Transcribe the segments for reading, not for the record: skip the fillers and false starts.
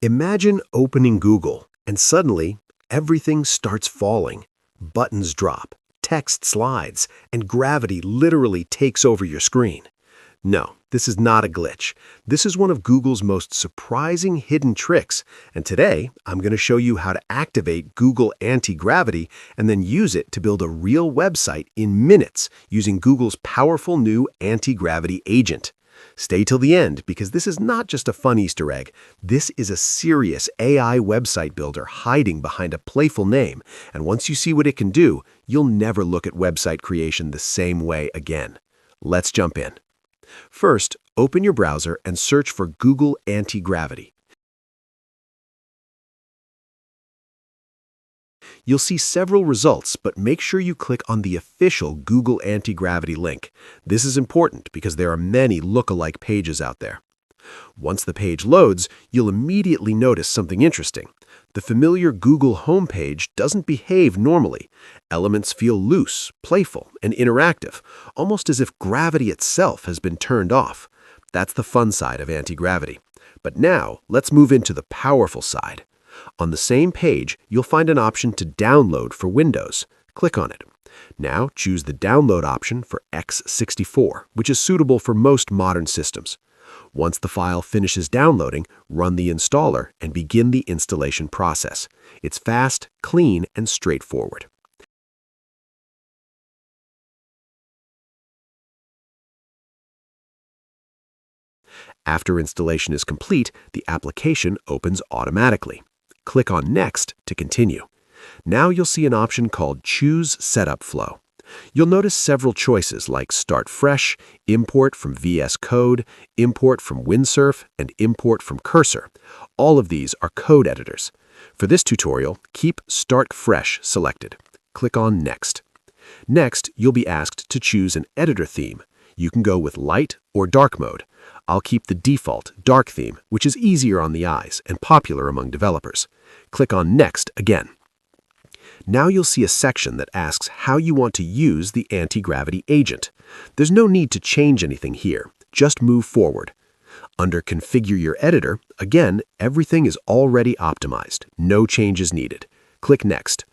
Imagine opening Google and suddenly everything starts falling. Buttons drop, text slides, and gravity literally takes over your screen. No, this is not a glitch. This is one of Google's most surprising hidden tricks, and today I'm going to show you how to activate Google Antigravity and then use it to build a real website in minutes using Google's powerful new Antigravity agent. Stay till the end because this is not just a fun Easter egg. This is a serious AI website builder hiding behind a playful name, and once you see what it can do, you'll never look at website creation the same way again. Let's jump in. First, open your browser and search for Google Antigravity. You'll see several results, but make sure you click on the official Google Antigravity link. This is important because there are many look-alike pages out there. Once the page loads, you'll immediately notice something interesting. The familiar Google homepage doesn't behave normally. Elements feel loose, playful, and interactive, almost as if gravity itself has been turned off. That's the fun side of anti-gravity. But now, let's move into the powerful side. On the same page, you'll find an option to download for Windows. Click on it. Now, choose the download option for x64, which is suitable for most modern systems. Once the file finishes downloading, run the installer and begin the installation process. It's fast, clean, and straightforward. After installation is complete, the application opens automatically. Click on Next to continue. Now you'll see an option called Choose Setup Flow. You'll notice several choices like Start Fresh, Import from VS Code, Import from Windsurf, and Import from Cursor. All of these are code editors. For this tutorial, keep Start Fresh selected. Click on Next. Next, you'll be asked to choose an editor theme. You can go with light or dark mode. I'll keep the default dark theme, which is easier on the eyes and popular among developers. Click on Next again. Now you'll see a section that asks how you want to use the anti-gravity agent. There's no need to change anything here, just move forward. Under Configure Your Editor, again, everything is already optimized, no changes needed. Click Next.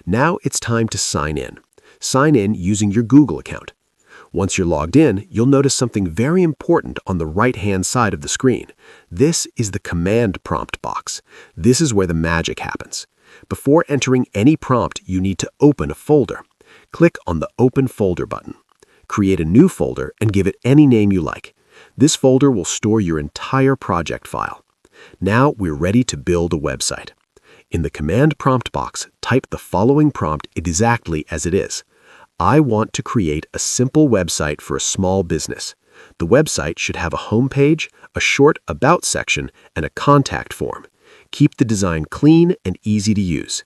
Now it's time to sign in. Sign in using your Google account. Once you're logged in, you'll notice something very important on the right-hand side of the screen. This is the command prompt box. This is where the magic happens. Before entering any prompt, you need to open a folder. Click on the Open Folder button. Create a new folder and give it any name you like. This folder will store your entire project file. Now we're ready to build a website. In the command prompt box, type the following prompt exactly as it is. I want to create a simple website for a small business. The website should have a homepage, a short About section, and a contact form. Keep the design clean and easy to use.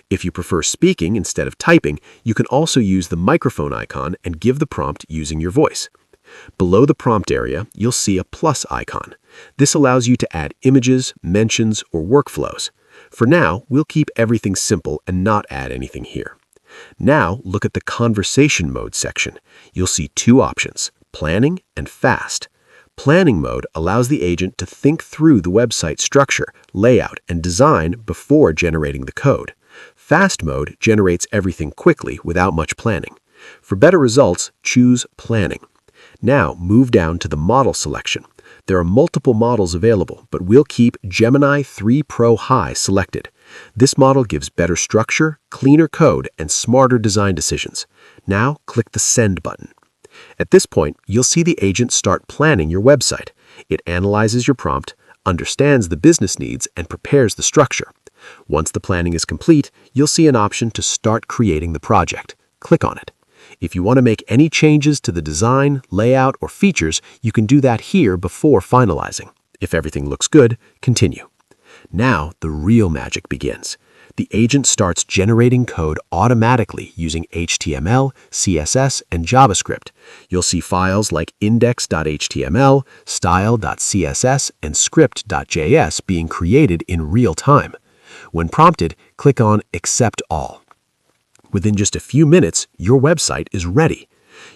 If you prefer speaking instead of typing, you can also use the microphone icon and give the prompt using your voice. Below the prompt area, you'll see a plus icon. This allows you to add images, mentions, or workflows. For now, we'll keep everything simple and not add anything here. Now, look at the Conversation Mode section. You'll see two options, Planning and Fast. Planning mode allows the agent to think through the website structure, layout, and design before generating the code. Fast mode generates everything quickly without much planning. For better results, choose Planning. Now, move down to the model selection. There are multiple models available, but we'll keep Gemini 3 Pro High selected. This model gives better structure, cleaner code, and smarter design decisions. Now, click the Send button. At this point, you'll see the agent start planning your website. It analyzes your prompt, understands the business needs, and prepares the structure. Once the planning is complete, you'll see an option to start creating the project. Click on it. If you want to make any changes to the design, layout, or features, you can do that here before finalizing. If everything looks good, continue. Now, the real magic begins. The agent starts generating code automatically using HTML, CSS, and JavaScript. You'll see files like index.html, style.css, and script.js being created in real time. When prompted, click on Accept All. Within just a few minutes, your website is ready.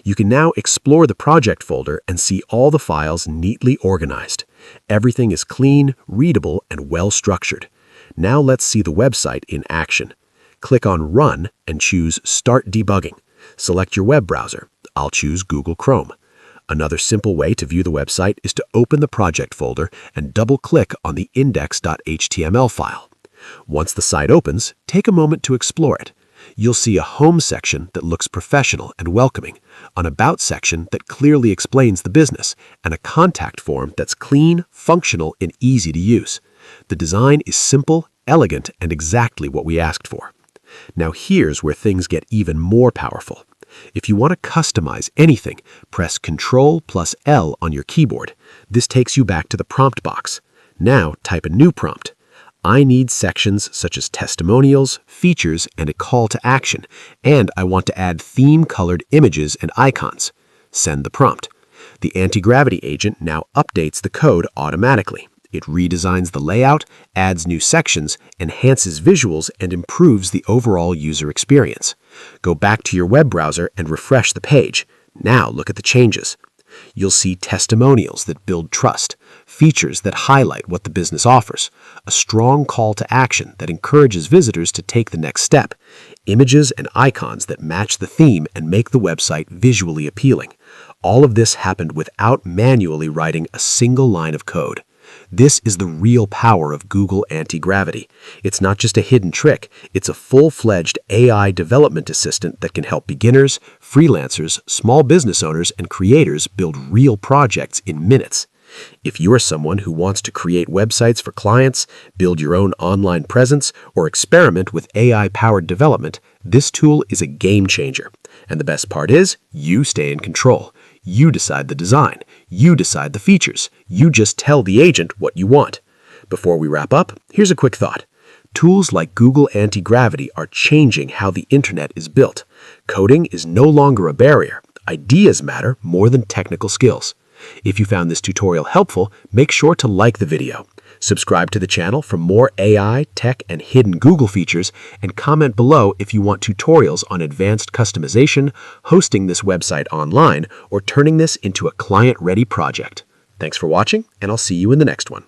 You can now explore the project folder and see all the files neatly organized. Everything is clean, readable, and well-structured. Now let's see the website in action. Click on Run and choose Start Debugging. Select your web browser. I'll choose Google Chrome. Another simple way to view the website is to open the project folder and double-click on the index.html file. Once the site opens, take a moment to explore it. You'll see a Home section that looks professional and welcoming, an About section that clearly explains the business, and a contact form that's clean, functional, and easy to use. The design is simple, elegant, and exactly what we asked for. Now here's where things get even more powerful. If you want to customize anything, press Ctrl+L on your keyboard. This takes you back to the prompt box. Now type a new prompt. I need sections such as testimonials, features, and a call to action, and I want to add theme-colored images and icons. Send the prompt. The Antigravity agent now updates the code automatically. It redesigns the layout, adds new sections, enhances visuals, and improves the overall user experience. Go back to your web browser and refresh the page. Now look at the changes. You'll see testimonials that build trust, features that highlight what the business offers, a strong call to action that encourages visitors to take the next step, images and icons that match the theme and make the website visually appealing. All of this happened without manually writing a single line of code. This is the real power of Google Antigravity. It's not just a hidden trick, it's a full-fledged AI development assistant that can help beginners, freelancers, small business owners, and creators build real projects in minutes. If you're someone who wants to create websites for clients, build your own online presence, or experiment with AI-powered development, this tool is a game changer. And the best part is, you stay in control. You decide the design. You decide the features. You just tell the agent what you want. Before we wrap up, here's a quick thought. Tools like Google Antigravity are changing how the internet is built. Coding is no longer a barrier. Ideas matter more than technical skills. If you found this tutorial helpful, make sure to like the video. Subscribe to the channel for more AI, tech, and hidden Google features, and comment below if you want tutorials on advanced customization, hosting this website online, or turning this into a client-ready project. Thanks for watching, and I'll see you in the next one.